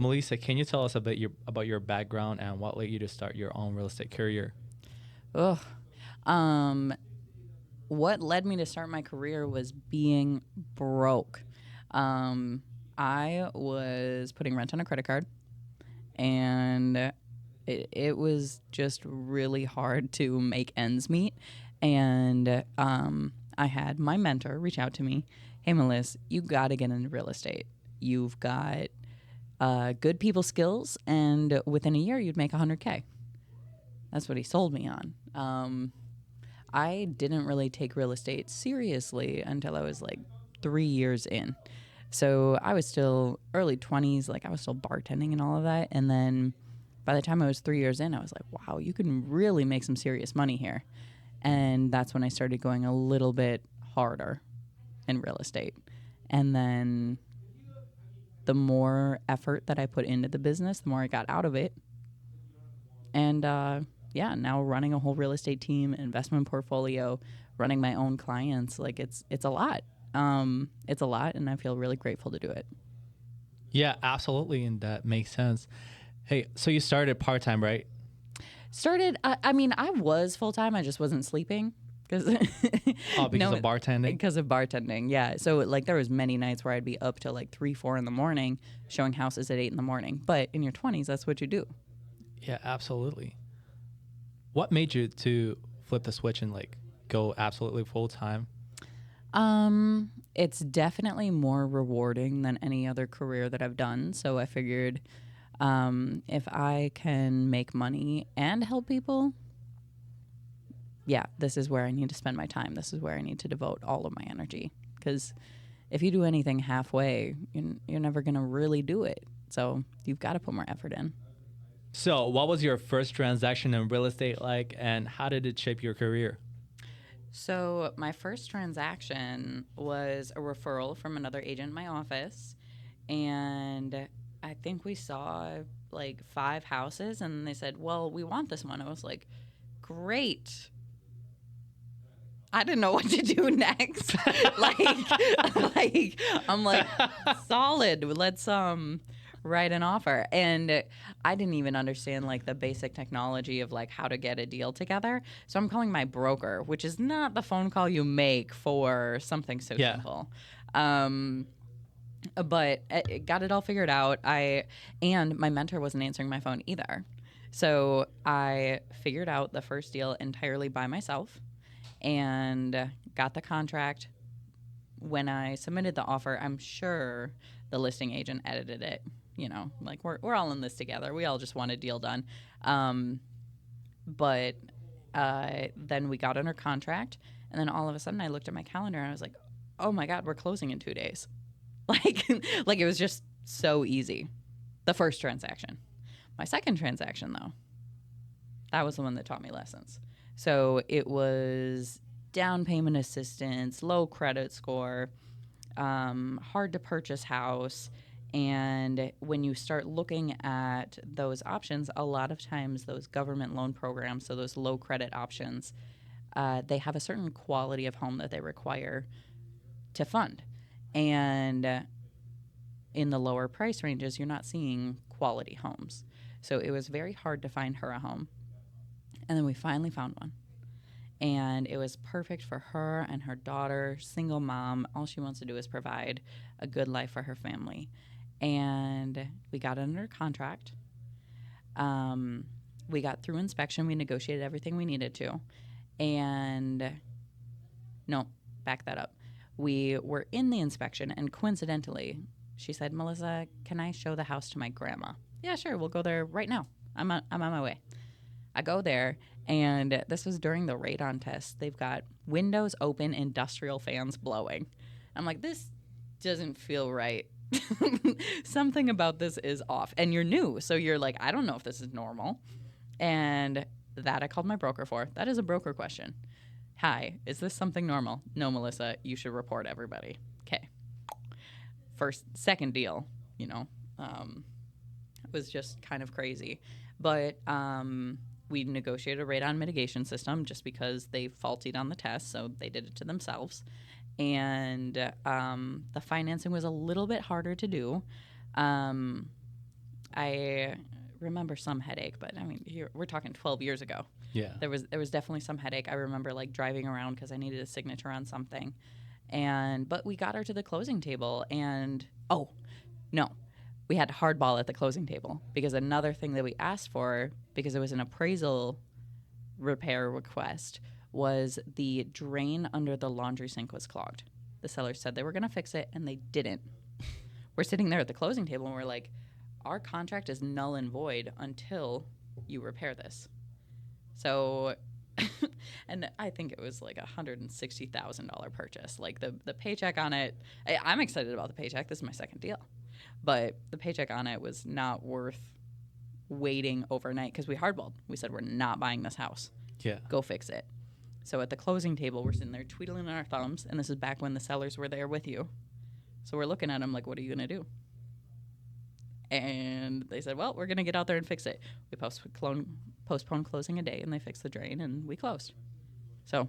Melissa, can you tell us a bit about your background and what led you to start your own real estate career? Ugh. Um, what led me to start my career was being broke. Um, I was putting rent on a credit card, and it was just really hard to make ends meet. And I had my mentor reach out to me. Hey, Melissa, you got to get into real estate. You've got good people skills, and within a year, you'd make 100K. That's what he sold me on. I didn't really take real estate seriously until I was like 3 years in. So I was still early 20s, like I was still bartending and all of that. And then by the time I was 3 years in, I was like, wow, you can really make some serious money here. And that's when I started going a little bit harder in real estate. And then the more effort that I put into the business, the more I got out of it. And yeah, now running a whole real estate team, investment portfolio, running my own clients, like it's a lot. It's a lot, and I feel really grateful to do it. Yeah, absolutely, and that makes sense. Hey, so you started part time, right? Started. I mean, I was full time. I just wasn't sleeping because Oh, because of bartending. because of bartending. Yeah. So like there was many nights where I'd be up till like 3, 4 in the morning, showing houses at 8 in the morning. But in your 20s, that's what you do. Yeah, absolutely. What made you to flip the switch and like go absolutely full time? It's definitely more rewarding than any other career that I've done. So I figured if I can make money and help people, yeah, this is where I need to spend my time. This is where I need to devote all of my energy. Because if you do anything halfway, you're never going to really do it. So you've got to put more effort in. So, what was your first transaction in real estate like, and how did it shape your career? So my first transaction was a referral from another agent in my office, and I think we saw like 5 houses, and they said, "Well, we want this one." I was like, "Great." I didn't know what to do next. like I'm like, solid. Let's write an offer. And I didn't even understand like the basic technology of like how to get a deal together. So I'm calling my broker, which is not the phone call you make for something so Yeah. simple. But got it all figured out. And my mentor wasn't answering my phone either. So I figured out the first deal entirely by myself and got the contract. When I submitted the offer, I'm sure the listing agent edited it. You know, like we're all in this together. We all just want a deal done. But then we got under contract, and then all of a sudden I looked at my calendar and I was like, oh my God, we're closing in 2 days. Like it was just so easy. The first transaction. My second transaction, though, that was the one that taught me lessons. So it was down payment assistance, low credit score, hard to purchase house. And when you start looking at those options, a lot of times those government loan programs, so those low credit options, they have a certain quality of home that they require to fund. And in the lower price ranges, you're not seeing quality homes. So it was very hard to find her a home. And then we finally found one. And it was perfect for her and her daughter, single mom. All she wants to do is provide a good life for her family. And we got it under contract. We got through inspection. We negotiated everything we needed to. And no, back that up. We were in the inspection, and coincidentally, she said, Melissa, can I show the house to my grandma? Yeah, sure. We'll go there right now. I'm on my way. I go there, and this was during the radon test. They've got windows open, industrial fans blowing. I'm like, this doesn't feel right. Something about this is off. And you're new, so you're like, I don't know if this is normal. And that I called my broker for. That is a broker question. Hi, is this something normal? No, Melissa, you should report everybody. Okay. Second deal, was just kind of crazy. But we negotiated a radon mitigation system just because they faulted on the test, so they did it to themselves. And the financing was a little bit harder to do. I remember some headache, but I mean, we're talking 12 years ago. Yeah. There was definitely some headache. I remember like driving around because I needed a signature on something, but we got her to the closing table, and oh no, we had to hardball at the closing table because another thing that we asked for, because it was an appraisal repair request, was the drain under the laundry sink was clogged. The seller said they were going to fix it, and they didn't. We're sitting there at the closing table, and we're like, our contract is null and void until you repair this. So, and I think it was like $160,000 purchase. Like the paycheck on it, I'm excited about the paycheck. This is my second deal. But the paycheck on it was not worth waiting overnight because we hardballed. We said, we're not buying this house. Yeah. Go fix it. So at the closing table, we're sitting there tweedling our thumbs, and this is back when the sellers were there with you. So we're looking at them like, what are you going to do? And they said, well, we're going to get out there and fix it. We postponed closing a day, and they fixed the drain, and we closed. So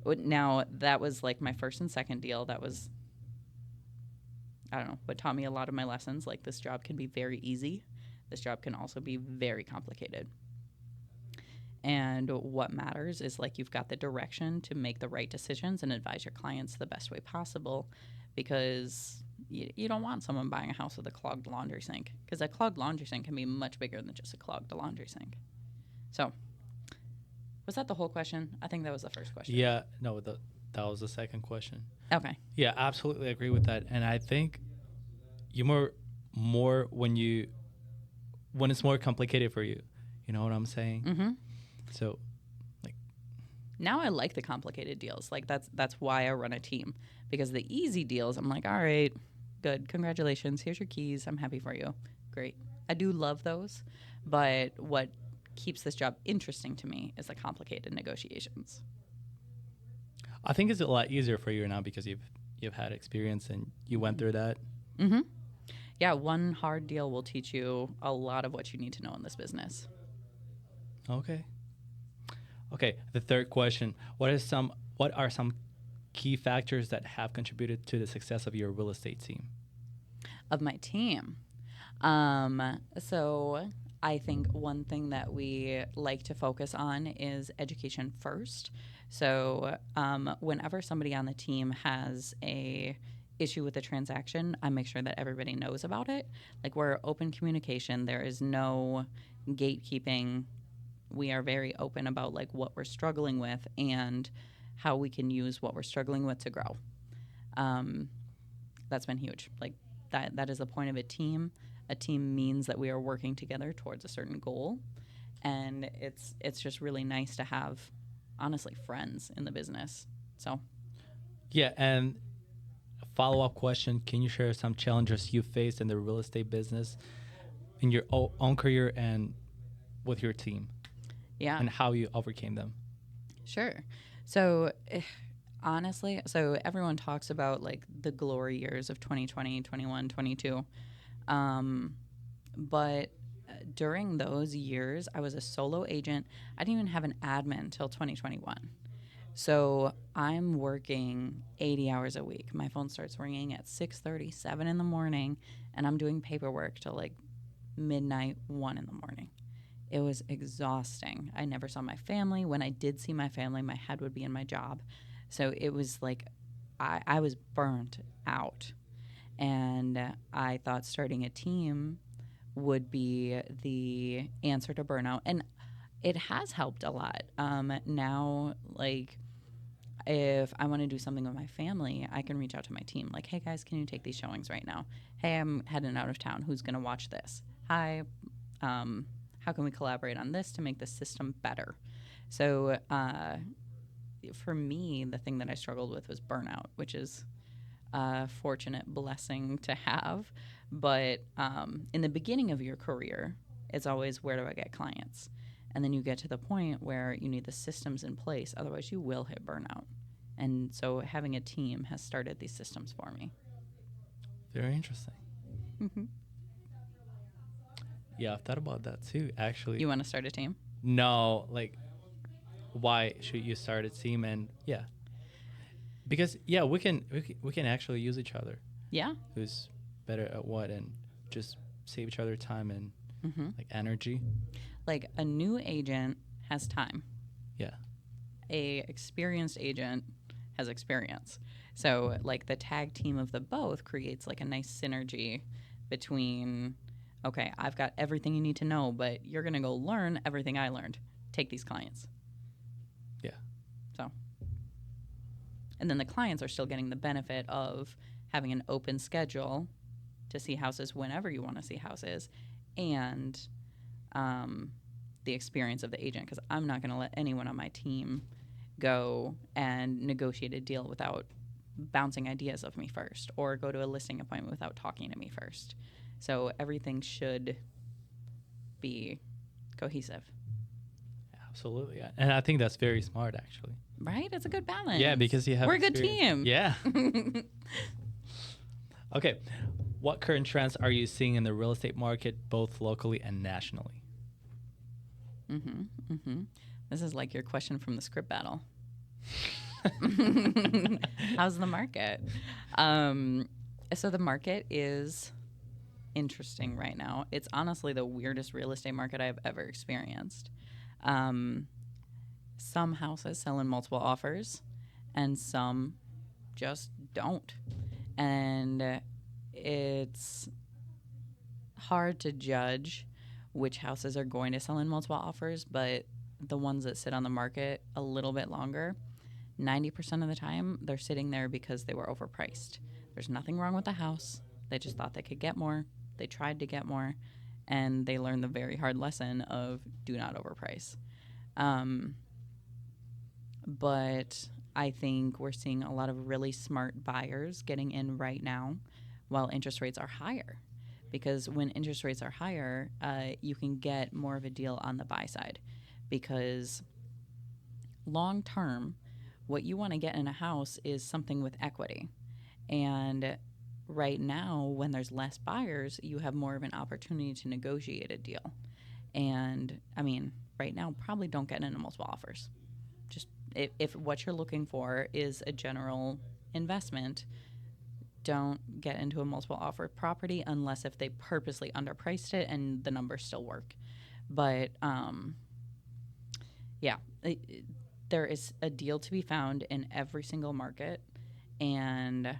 now that was like my first and second deal. That was, I don't know, what taught me a lot of my lessons. Like, this job can be very easy. This job can also be very complicated. And what matters is like you've got the direction to make the right decisions and advise your clients the best way possible, because you don't want someone buying a house with a clogged laundry sink, because a clogged laundry sink can be much bigger than just a clogged laundry sink. So was that the whole question? I think that was the first question. Yeah, no, that was the second question. Okay. Yeah, absolutely agree with that. And I think you more when it's more complicated for you. You know what I'm saying? Mm-hmm. So, like, now I like the complicated deals. Like that's why I run a team, because the easy deals, I'm like, all right, good, congratulations, here's your keys, I'm happy for you, great. I do love those, but what keeps this job interesting to me is the complicated negotiations. I think it's a lot easier for you now because you've had experience and you went through that. Mm-hmm. Yeah, one hard deal will teach you a lot of what you need to know in this business. Okay, the third question. What are some key factors that have contributed to the success of your real estate team? Of my team. So I think one thing that we like to focus on is education first. So whenever somebody on the team has a issue with a transaction, I make sure that everybody knows about it. Like, we're open communication. There is no gatekeeping. We are very open about like what we're struggling with and how we can use what we're struggling with to grow. That's been huge. Like that is the point of a team. A team means that we are working together towards a certain goal, and it's just really nice to have, honestly, friends in the business. So, yeah, and a follow-up question: can you share some challenges you faced in the real estate business in your own career and with your team? Yeah. And how you overcame them? Sure. So, honestly, so everyone talks about like the glory years of 2020, 21, 22. But during those years, I was a solo agent. I didn't even have an admin until 2021. So I'm working 80 hours a week. My phone starts ringing at 6:30, 7 in the morning, and I'm doing paperwork till like midnight, 1 in the morning. It was exhausting. I never saw my family. When I did see my family, my head would be in my job. So it was like I was burnt out. And I thought starting a team would be the answer to burnout. And it has helped a lot. Now, like, if I want to do something with my family, I can reach out to my team. Like, hey, guys, can you take these showings right now? Hey, I'm heading out of town. Who's going to watch this? Hi, how can we collaborate on this to make the system better? So for me, the thing that I struggled with was burnout, which is a fortunate blessing to have. But in the beginning of your career, it's always, where do I get clients? And then you get to the point where you need the systems in place. Otherwise, you will hit burnout. And so having a team has started these systems for me. Very interesting. Mm-hmm. Yeah, I've thought about that too, actually. You want to start a team? No, like, why should you start a team? And yeah, because yeah, we can actually use each other. Yeah. Who's better at what, and just save each other time and like energy. Like a new agent has time. Yeah. A experienced agent has experience. So like the tag team of the both creates like a nice synergy between, okay, I've got everything you need to know, but you're going to go learn everything I learned. Take these clients. Yeah. So, and then the clients are still getting the benefit of having an open schedule to see houses whenever you want to see houses, and the experience of the agent, because I'm not going to let anyone on my team go and negotiate a deal without bouncing ideas of me first, or go to a listing appointment without talking to me first. So everything should be cohesive. Absolutely. And I think that's very smart, actually. Right? It's a good balance. Yeah, because you have We're a good experience. team. Yeah. Okay. What current trends are you seeing in the real estate market, both locally and nationally? This is like your question from the script battle. How's the market? So the market is interesting right now. It's honestly the weirdest real estate market I've ever experienced. Some houses sell in multiple offers, and some just don't. And it's hard to judge which houses are going to sell in multiple offers, but the ones that sit on the market a little bit longer, 90% of the time, they're sitting there because they were overpriced. There's nothing wrong with the house. They just thought they could get more. They tried to get more, and they learned the very hard lesson of do not overprice. But I think we're seeing a lot of really smart buyers getting in right now while interest rates are higher. Because when interest rates are higher, you can get more of a deal on the buy side. Because long term, what you want to get in a house is something with equity. And right now, when there's less buyers, you have more of an opportunity to negotiate a deal. And I mean, right now, probably don't get into multiple offers. Just if what you're looking for is a general investment, don't get into a multiple offer property unless if they purposely underpriced it and the numbers still work. But there is a deal to be found in every single market, and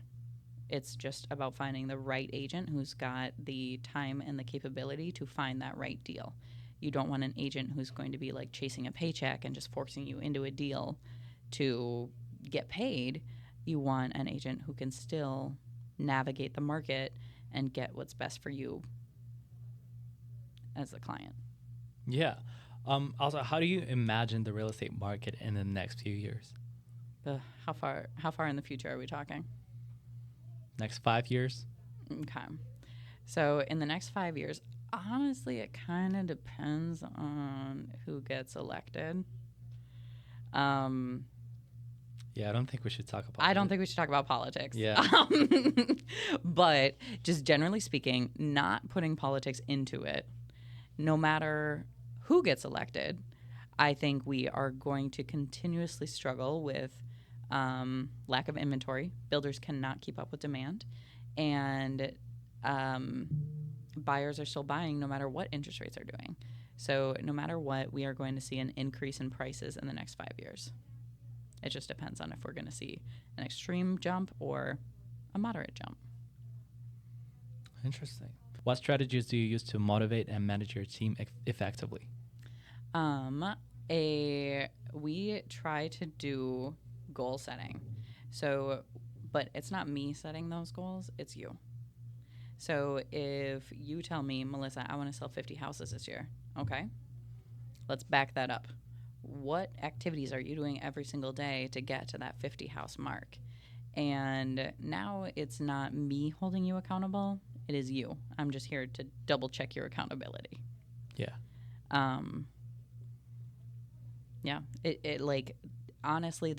it's just about finding the right agent who's got the time and the capability to find that right deal. You don't want an agent who's going to be like chasing a paycheck and just forcing you into a deal to get paid. You want an agent who can still navigate the market and get what's best for you as the client. Yeah. Also, how do you imagine the real estate market in the next few years? How far in the future are we talking? Next 5 years? Okay. So in the next 5 years, honestly, it kind of depends on who gets elected. Yeah, I don't think we should talk about I don't think we should talk about politics. Yeah. But just generally speaking, not putting politics into it, no matter who gets elected, I think we are going to continuously struggle with lack of inventory. Builders cannot keep up with demand. And buyers are still buying no matter what interest rates are doing. So no matter what, we are going to see an increase in prices in the next 5 years. It just depends on if we're going to see an extreme jump or a moderate jump. Interesting. What strategies do you use to motivate and manage your team effectively? We try to do goal setting. So, but it's not me setting those goals, it's you. So if you tell me, Melissa, I want to sell 50 houses this year, okay, let's back that up. What activities are you doing every single day to get to that 50 house mark? And now it's not me holding you accountable, it is you. I'm just here to double check your accountability. Yeah. Yeah. It like, honestly,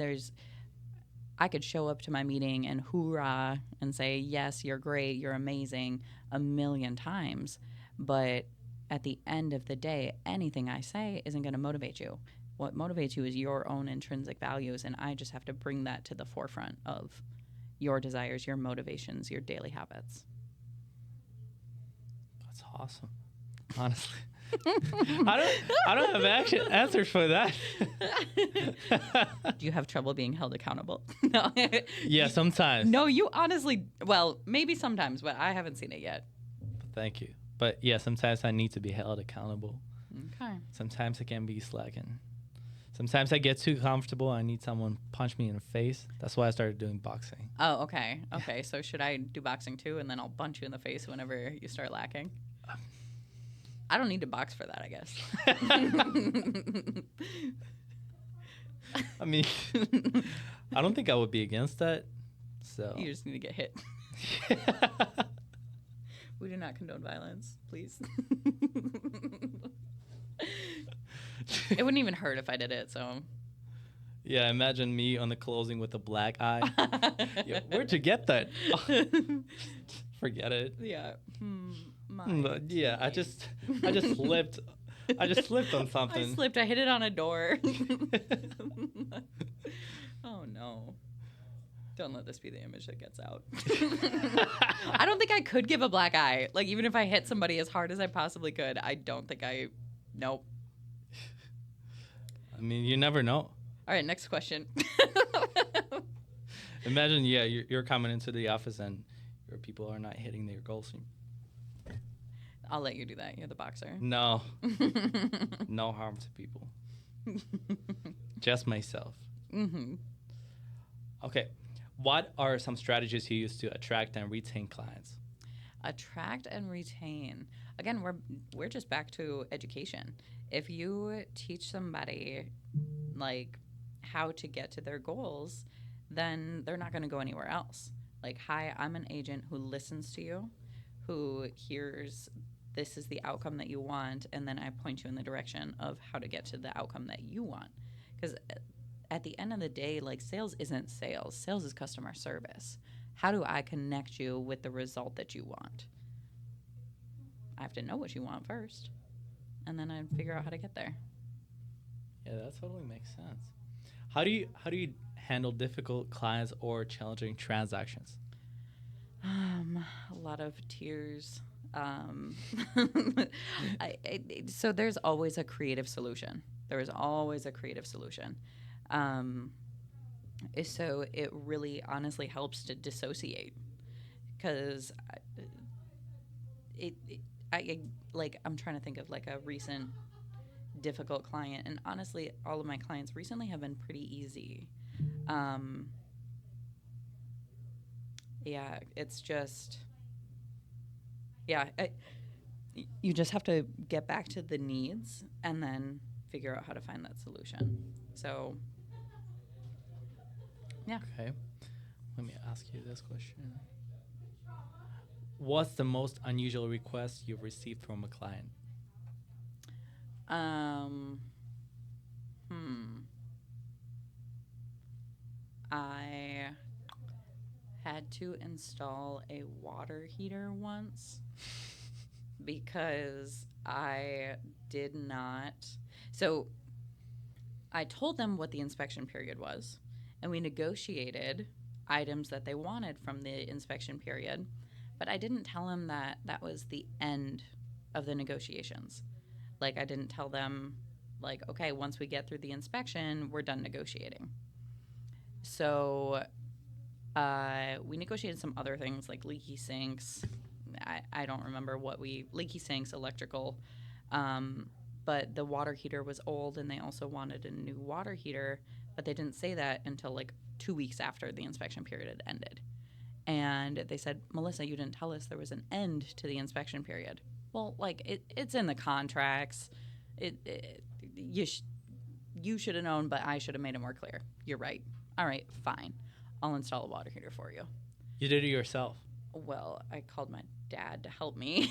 I could show up to my meeting and hoorah and say, yes, you're great, you're amazing, a million times. But at the end of the day, anything I say isn't going to motivate you. What motivates you is your own intrinsic values, and I just have to bring that to the forefront of your desires, your motivations, your daily habits. That's Awesome. Honestly. I don't have answers for that. Do you have trouble being held accountable? No. Yeah, sometimes. No, you honestly, well, maybe sometimes, but I haven't seen it yet. Thank you. But yeah, sometimes I need to be held accountable. Okay. Sometimes I can be slacking. Sometimes I get too comfortable. I need someone punch me in the face. That's why I started doing boxing. Oh, okay. Okay, so should I do boxing too, and then I'll punch you in the face whenever you start lacking? I don't need to box for that, I guess. I mean, I don't think I would be against that. So You just need to get hit. We do not condone violence, please. It wouldn't even hurt if I did it, so. yeah, imagine me on the closing with a black eye. Yeah, where'd you get that? Forget it. Yeah. Yeah, I just slipped. I just slipped on something. I slipped. I hit it on a door. Oh no. Don't let this be the image that gets out. I don't think I could give a black eye. Like, even if I hit somebody as hard as I possibly could, I don't think nope. I mean, you never know. All right, next question. Imagine, yeah, you're coming into the office and your people are not hitting their goals. I'll let you do that. You're the boxer. No. No harm to people. Just myself. Mm-hmm. Okay. What are some strategies you use to attract and retain clients? Attract and retain. Again, we're just back to education. If you teach somebody like how to get to their goals, then they're not going to go anywhere else. Like, hi, I'm an agent who listens to you, who hears this is the outcome that you want, and then I point you in the direction of how to get to the outcome that you want. Because at the end of the day, like, sales isn't sales. Sales is customer service. How do I connect you with the result that you want? I have to know what you want first, and then I figure out how to get there. Yeah, that totally makes sense. How do you handle difficult clients or challenging transactions? A lot of tears. So there's always a creative solution. There is always a creative solution. So it really honestly helps to dissociate, because I'm trying to think of like a recent difficult client, and honestly all of my clients recently have been pretty easy. Yeah, it's just, yeah, you just have to get back to the needs and then figure out how to find that solution. So yeah. Okay. Let me ask you this question. What's the most unusual request you've received from a client? I had to install a water heater once because I did not. So I told them what the inspection period was, and we negotiated items that they wanted from the inspection period, but I didn't tell them that that was the end of the negotiations. Like, I didn't tell them, like, okay, once we get through the inspection, we're done negotiating. So we negotiated some other things like leaky sinks. I don't remember leaky sinks, electrical. But the water heater was old, and they also wanted a new water heater, but they didn't say that until like 2 weeks after the inspection period had ended. And they said, Melissa, you didn't tell us there was an end to the inspection period. Well, like, it's in the contracts. You should have known, but I should have made it more clear. You're right. All right, fine. I'll install a water heater for you. You did it yourself. Well, I called my dad to help me,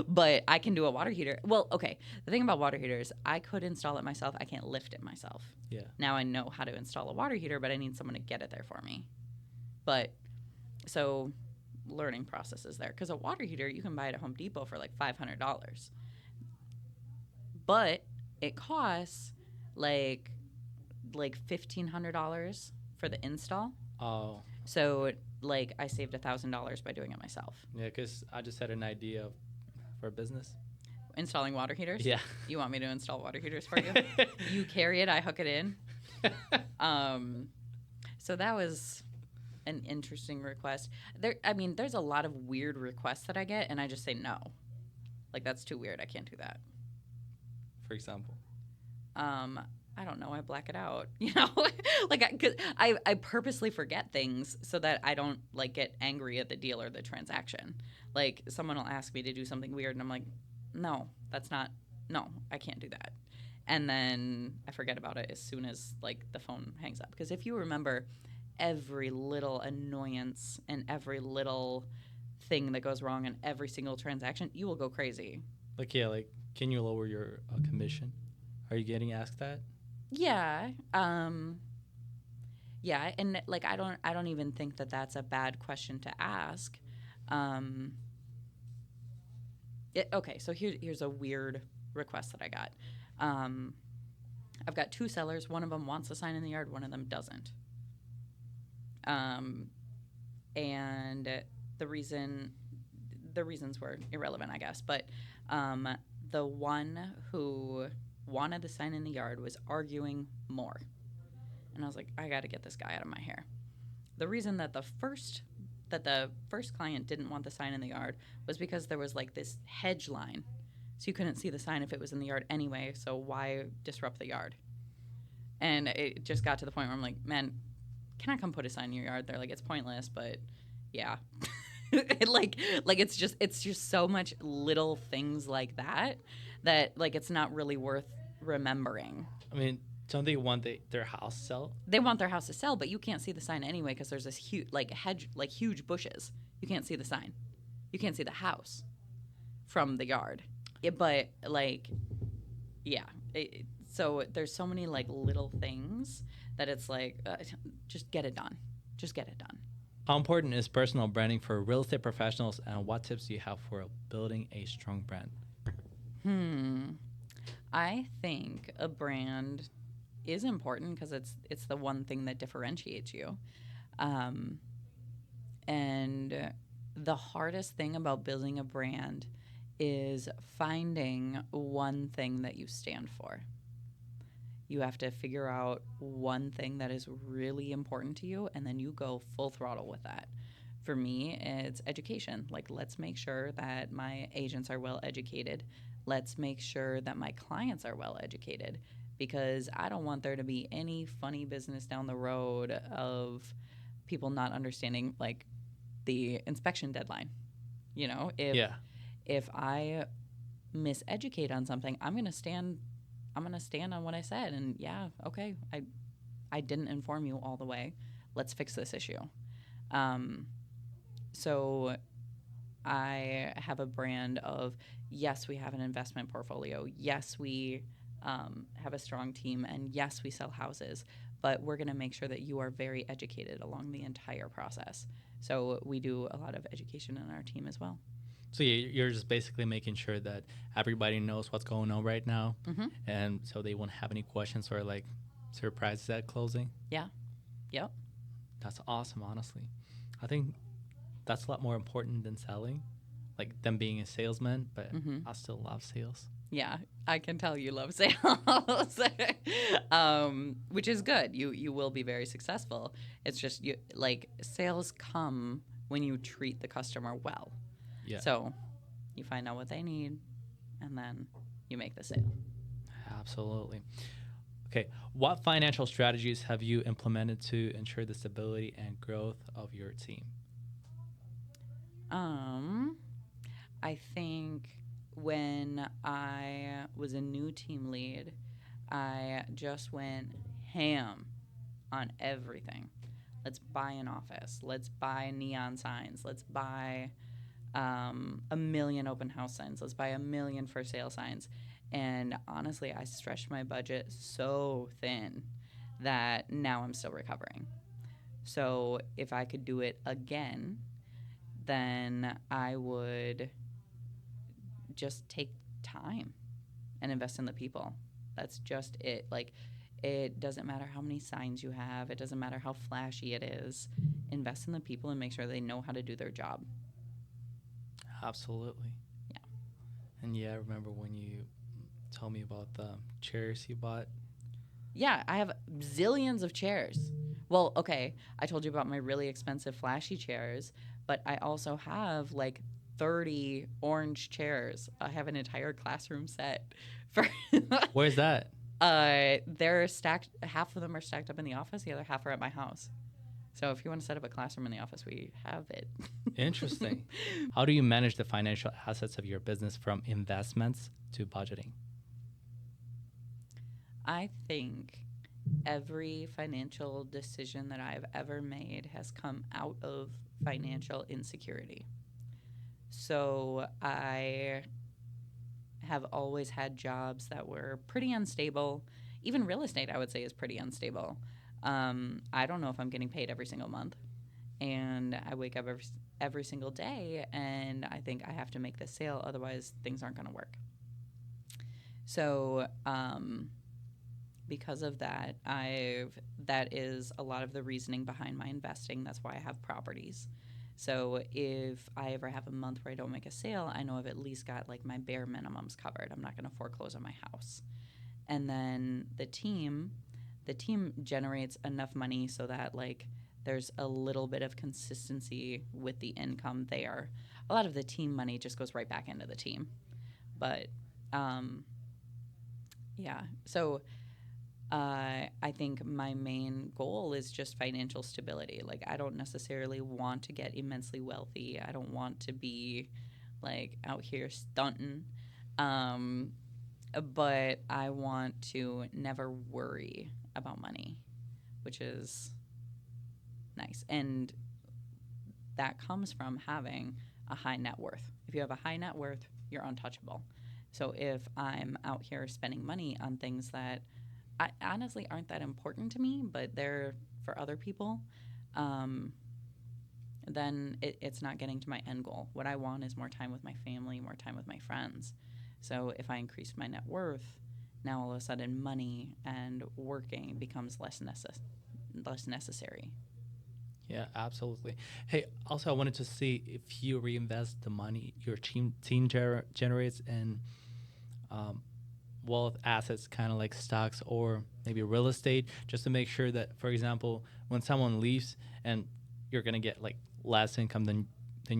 but I can do a water heater. Well, okay. The thing about water heaters, I could install it myself. I can't lift it myself. Yeah. Now I know how to install a water heater, but I need someone to get it there for me. But so learning process is there, because a water heater, you can buy it at Home Depot for like $500, but it costs like $1,500 for the install. Oh. So like I saved $1,000 by doing it myself. Yeah, because I just had an idea of for a business? Installing water heaters? Yeah. You want me to install water heaters for you? You carry it, I hook it in. So that was an interesting request. There's a lot of weird requests that I get, and I just say no. Like, that's too weird. I can't do that. For example. I don't know. I black it out. Like, cause I purposely forget things so that I don't like get angry at the deal or the transaction. Like, someone will ask me to do something weird, and I'm like, no, I can't do that. And then I forget about it as soon as like the phone hangs up. Because if you remember every little annoyance and every little thing that goes wrong in every single transaction, you will go crazy. Like, can you lower your commission? Are you getting asked that? Yeah. Yeah, and like I don't even think that that's a bad question to ask. Okay, so here's a weird request that I got. I've got two sellers. One of them wants a sign in the yard. One of them doesn't. And the reasons were irrelevant, I guess. But the one who wanted the sign in the yard was arguing more. And I was like, I got to get this guy out of my hair. The reason that the first client didn't want the sign in the yard was because there was like this hedge line. So you couldn't see the sign if it was in the yard anyway, so why disrupt the yard? And it just got to the point where I'm like, man, can I come put a sign in your yard? They're like, it's pointless, but yeah. like it's just so much little things like that like it's not really worth remembering. I mean, don't they want their house sell? They want their house to sell, but you can't see the sign anyway because there's this huge like hedge, like huge bushes. You can't see the sign. You can't see the house from the yard. But like, yeah. So there's so many like little things that it's like, just get it done. Just get it done. How important is personal branding for real estate professionals, and what tips do you have for building a strong brand? I think a brand is important because it's the one thing that differentiates you. And the hardest thing about building a brand is finding one thing that you stand for. You have to figure out one thing that is really important to you, and then you go full throttle with that. For me, it's education. Like, let's make sure that my agents are well educated. Let's make sure that my clients are well educated, because I don't want there to be any funny business down the road of people not understanding, like, the inspection deadline. If I miseducate on something, I'm gonna stand on what I said. And yeah, okay, I didn't inform you all the way. Let's fix this issue. So I have a brand of, yes, we have an investment portfolio. Yes, we have a strong team. And yes, we sell houses. But we're going to make sure that you are very educated along the entire process. So we do a lot of education in our team as well. So you're just basically making sure that everybody knows what's going on right now, and so they won't have any questions or like surprises at closing. Yeah. Yep. That's awesome, honestly. I think that's a lot more important than selling, like them being a salesman, but I still love sales. Yeah, I can tell you love sales, which is good. You will be very successful. It's just sales come when you treat the customer well. Yeah. So you find out what they need, and then you make the sale. Absolutely. Okay. What financial strategies have you implemented to ensure the stability and growth of your team? I think when I was a new team lead, I just went ham on everything. Let's buy an office. Let's buy neon signs. Let's buy 1 million open house signs. Let's buy 1 million for sale signs. And honestly, I stretched my budget so thin that now I'm still recovering. So if I could do it again, then I would just take time and invest in the people. That's just it. Like, it doesn't matter how many signs you have. It doesn't matter how flashy it is. Invest in the people and make sure they know how to do their job. Absolutely. Yeah. And yeah, I remember when you told me about the chairs you bought. Yeah, I have zillions of chairs. Well, okay, I told you about my really expensive flashy chairs, but I also have like 30 orange chairs. I have an entire classroom set for Where's that? they're stacked, half of them are stacked up in the office, the other half are at my house. So if you want to set up a classroom in the office, we have it. Interesting. How do you manage the financial assets of your business from investments to budgeting? I think every financial decision that I've ever made has come out of financial insecurity. So I have always had jobs that were pretty unstable. Even real estate, I would say, is pretty unstable. I don't know if I'm getting paid every single month. And I wake up every single day and I think I have to make this sale, otherwise things aren't going to work. So, because of that, that is a lot of the reasoning behind my investing. That's why I have properties. So if I ever have a month where I don't make a sale, I know I've at least got like my bare minimums covered. I'm not going to foreclose on my house. And then the team generates enough money so that like there's a little bit of consistency with the income there. A lot of the team money just goes right back into the team. But yeah, so I think my main goal is just financial stability. Like, I don't necessarily want to get immensely wealthy. I don't want to be like out here stunting. But I want to never worry about money, which is nice. And that comes from having a high net worth. If you have a high net worth, you're untouchable. So if I'm out here spending money on things that I honestly aren't that important to me, but they're for other people, then it's not getting to my end goal. What I want is more time with my family, more time with my friends. So if I increase my net worth, now all of a sudden money and working becomes less necessary. Yeah, absolutely. Hey, also, I wanted to see if you reinvest the money your team generates in wealth assets, kind of like stocks or maybe real estate, just to make sure that, for example, when someone leaves and you're going to get like less income than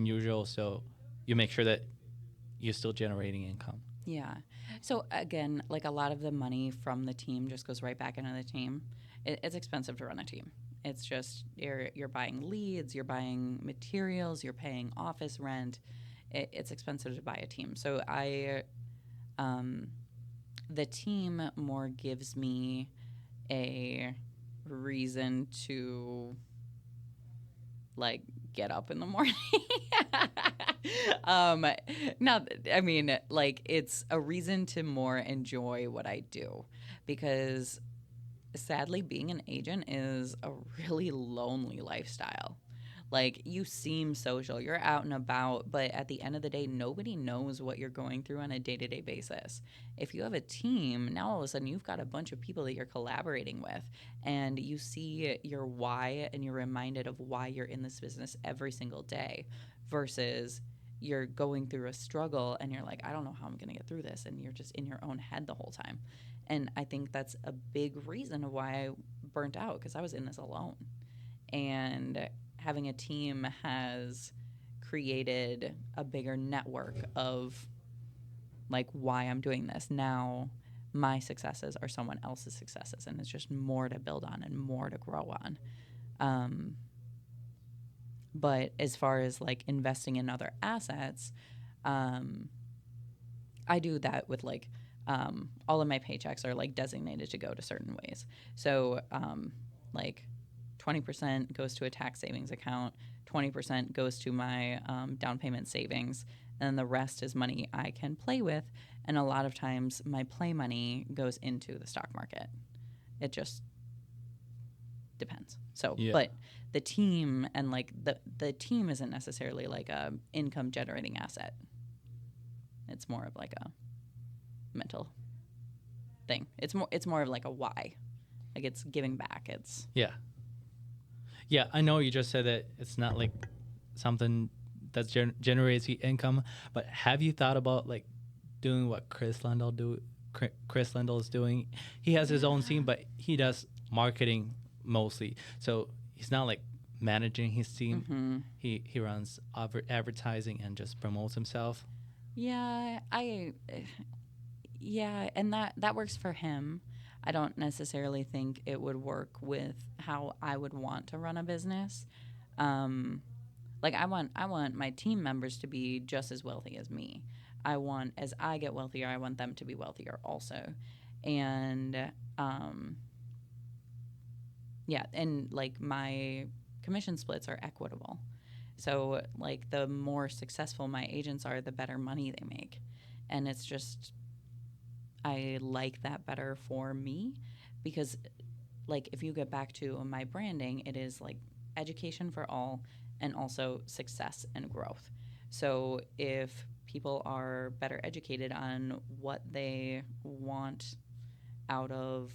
usual, so you make sure that you're still generating income. Yeah. So again, like a lot of the money from the team just goes right back into the team. It's expensive to run a team. It's just you're buying leads, you're buying materials, you're paying office rent. It's expensive to buy a team. So the team more gives me a reason to like get up in the morning. No, I mean, like it's a reason to more enjoy what I do, because sadly being an agent is a really lonely lifestyle. Like, you seem social, you're out and about, but at the end of the day, nobody knows what you're going through on a day-to-day basis. If you have a team, now all of a sudden you've got a bunch of people that you're collaborating with, and you see your why and you're reminded of why you're in this business every single day, versus you're going through a struggle and you're like, I don't know how I'm going to get through this, and you're just in your own head the whole time. And I think that's a big reason of why I burnt out, because I was in this alone. And having a team has created a bigger network of like why I'm doing this. Now my successes are someone else's successes, and it's just more to build on and more to grow on. But as far as like investing in other assets, I do that with like all of my paychecks are like designated to go to certain ways. So like 20% goes to a tax savings account, 20% goes to my down payment savings, and then the rest is money I can play with. And a lot of times my play money goes into the stock market. It just depends. So, Yeah. but the team and like the team isn't necessarily like a income generating asset. It's more of like a mental thing. It's more of like a why. Like, it's giving back. It's Yeah. Yeah, I know you just said that it's not like something that generates you income, but have you thought about like doing what Chris Lindahl is doing. He has his own team, but he does marketing mostly. So he's not like managing his team. Mm-hmm. He runs advertising and just promotes himself. Yeah, and that works for him. I don't necessarily think it would work with how I would want to run a business. Like I want my team members to be just as wealthy as me. As I get wealthier, I want them to be wealthier also. And yeah, and like my commission splits are equitable. So like the more successful my agents are, the better money they make. And it's just I like that better for me because like if you get back to my branding, it is like education for all and also success and growth. So if people are better educated on what they want out of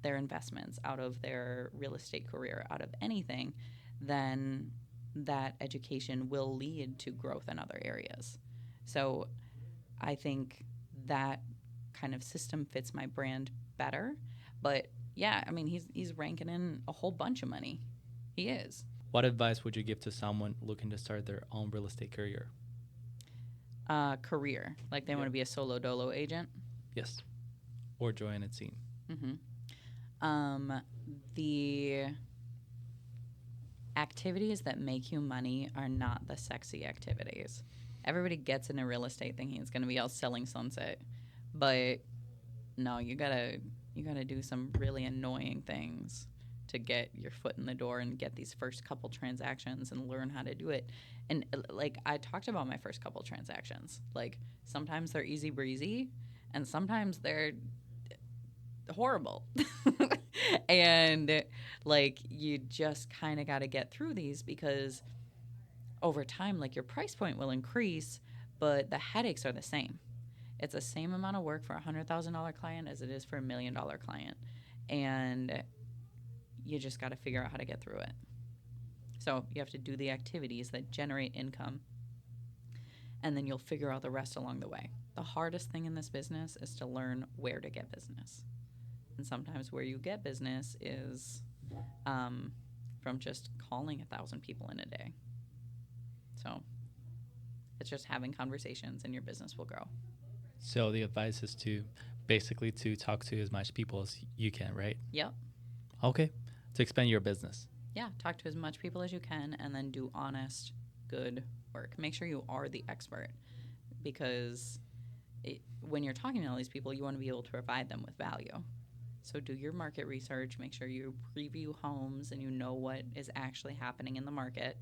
their investments, out of their real estate career, out of anything, then that education will lead to growth in other areas. So I think that kind of system fits my brand better. But yeah, I mean, he's ranking in a whole bunch of money. He is. What advice would you give to someone looking to start their own real estate career? Career, like they want to be a solo dolo agent. Yes, or join a team. Mm-hmm. The activities that make you money are not the sexy activities. Everybody gets into real estate thinking it's going to be all selling sunset, but no, you gotta do some really annoying things to get your foot in the door and get these first couple transactions and learn how to do it. And like I talked about my first couple transactions, like sometimes they're easy breezy and sometimes they're horrible. And like you just kind of got to get through these because over time like your price point will increase, but the headaches are the same. It's the same amount of work for a $100,000 client as it is for $1 million client. And you just got to figure out how to get through it. So you have to do the activities that generate income, and then you'll figure out the rest along the way. The hardest thing in this business is to learn where to get business. And sometimes where you get business is from just calling 1,000 people in a day. So it's just having conversations and your business will grow. So the advice is to basically to talk to as much people as you can, right? Yep. Okay. To expand your business. Yeah, talk to as much people as you can and then do honest, good work. Make sure you are the expert because when you're talking to all these people, you want to be able to provide them with value. So do your market research, make sure you preview homes and you know what is actually happening in the market.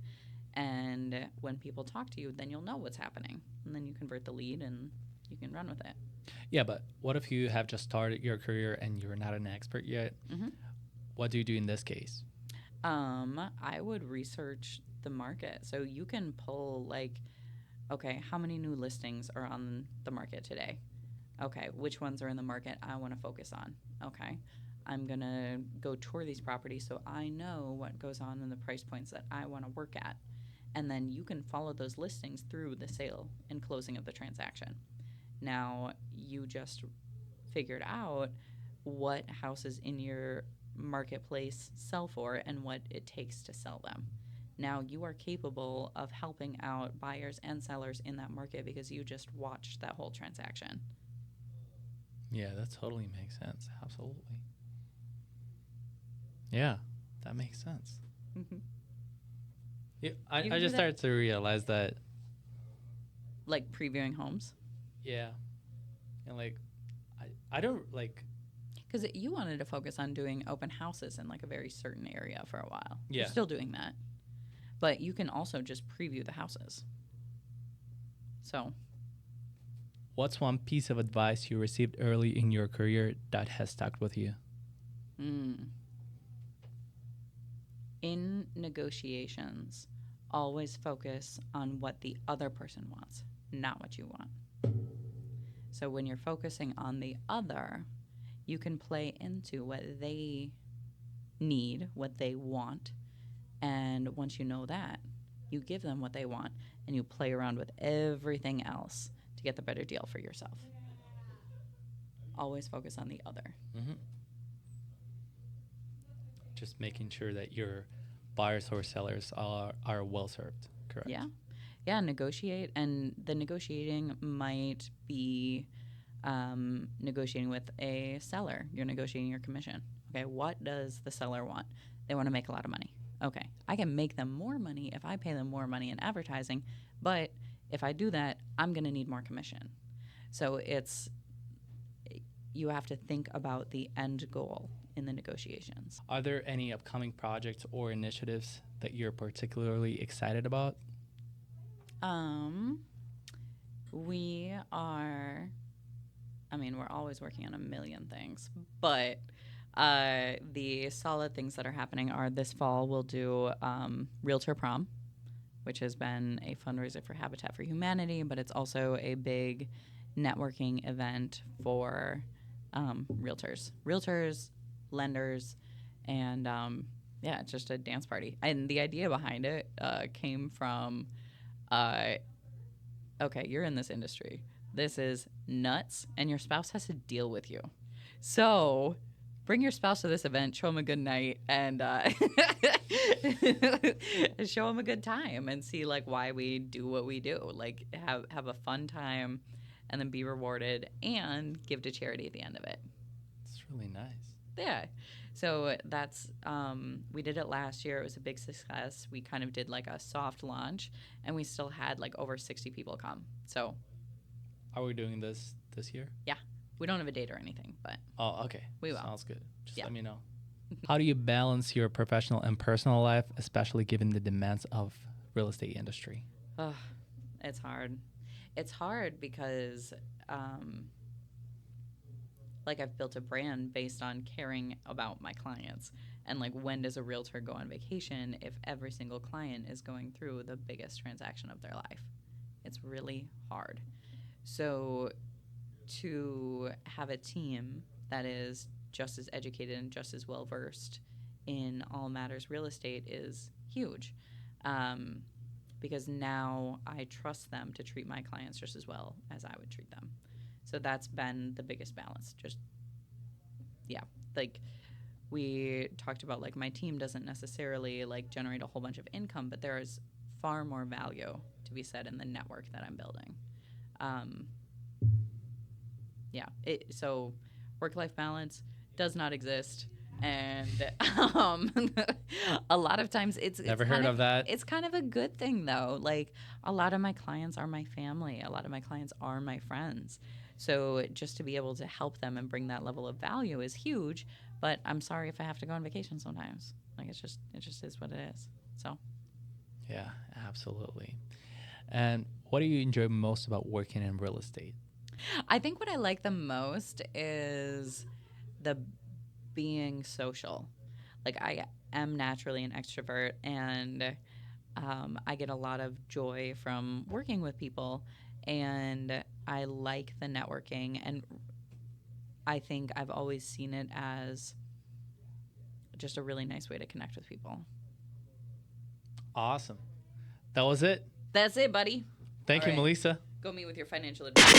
And when people talk to you, then you'll know what's happening. And then you convert the lead and you can run with it. Yeah, but what if you have just started your career and you're not an expert yet? Mm-hmm. What do you do in this case? I would research the market. So you can pull like, okay, how many new listings are on the market today? Okay, which ones are in the market I want to focus on? Okay, I'm going to go tour these properties so I know what goes on in the price points that I want to work at. And then you can follow those listings through the sale and closing of the transaction. Now, you just figured out what houses in your marketplace sell for and what it takes to sell them. Now you are capable of helping out buyers and sellers in that market because you just watched that whole transaction. Yeah, that totally makes sense. Absolutely. Yeah, that makes sense. Mm-hmm. Yeah, I just started to realize that. Like previewing homes? Yeah. And like, I don't like. Because you wanted to focus on doing open houses in like a very certain area for a while. Yeah. You're still doing that. But you can also just preview the houses. So. What's one piece of advice you received early in your career that has stuck with you? In negotiations, always focus on what the other person wants, not what you want. So when you're focusing on the other, you can play into what they need, what they want. And once you know that, you give them what they want and you play around with everything else to get the better deal for yourself. always focus on the other. Hmm. Just making sure that your buyers or sellers are well served. Correct. Yeah. Yeah, negotiate. And the negotiating might be negotiating with a seller. You're negotiating your commission. Okay, what does the seller want? They want to make a lot of money. Okay, I can make them more money if I pay them more money in advertising, but if I do that, I'm going to need more commission. So you have to think about the end goal in the negotiations. Are there any upcoming projects or initiatives that you're particularly excited about? We are, we're always working on a million things, but the solid things that are happening are this fall we'll do Realtor Prom, which has been a fundraiser for Habitat for Humanity, but it's also a big networking event for realtors, lenders, and it's just a dance party. And the idea behind it came from, okay, you're in this industry. This is nuts, and your spouse has to deal with you. So bring your spouse to this event, show them a good night, and show them a good time, and see like why we do what we do. Like have a fun time, and then be rewarded, and give to charity at the end of it. It's really nice. Yeah. So that's we did it last year. It was a big success. We kind of did like a soft launch, and we still had like over 60 people come. So are we doing this year? Yeah. We don't have a date or anything, but oh, okay. We will. Sounds good. Just Yeah. let me know. How do you balance your professional and personal life, especially given the demands of real estate industry? It's hard. It's hard because I've built a brand based on caring about my clients. And like, when does a realtor go on vacation if every single client is going through the biggest transaction of their life? It's really hard. So to have a team that is just as educated and just as well versed in all matters real estate is huge, because now I trust them to treat my clients just as well as I would treat them. So that's been the biggest balance. We talked about, like, my team doesn't necessarily like generate a whole bunch of income, but there is far more value to be said in the network that I'm building. So work-life balance does not exist, and a lot of times it's Never heard of that. It's kind of a good thing, though. Like, a lot of my clients are my family. A lot of my clients are my friends. So just to be able to help them and bring that level of value is huge. But I'm sorry if I have to go on vacation sometimes. Like, it just is what it is. So. Yeah, absolutely. And what do you enjoy most about working in real estate? I think what I like the most is the being social. Like, I am naturally an extrovert, and I get a lot of joy from working with people, and I like the networking, and I think I've always seen it as just a really nice way to connect with people. Awesome. That was it. That's it, buddy. Thank you, right. Melissa. Go meet with your financial advisor.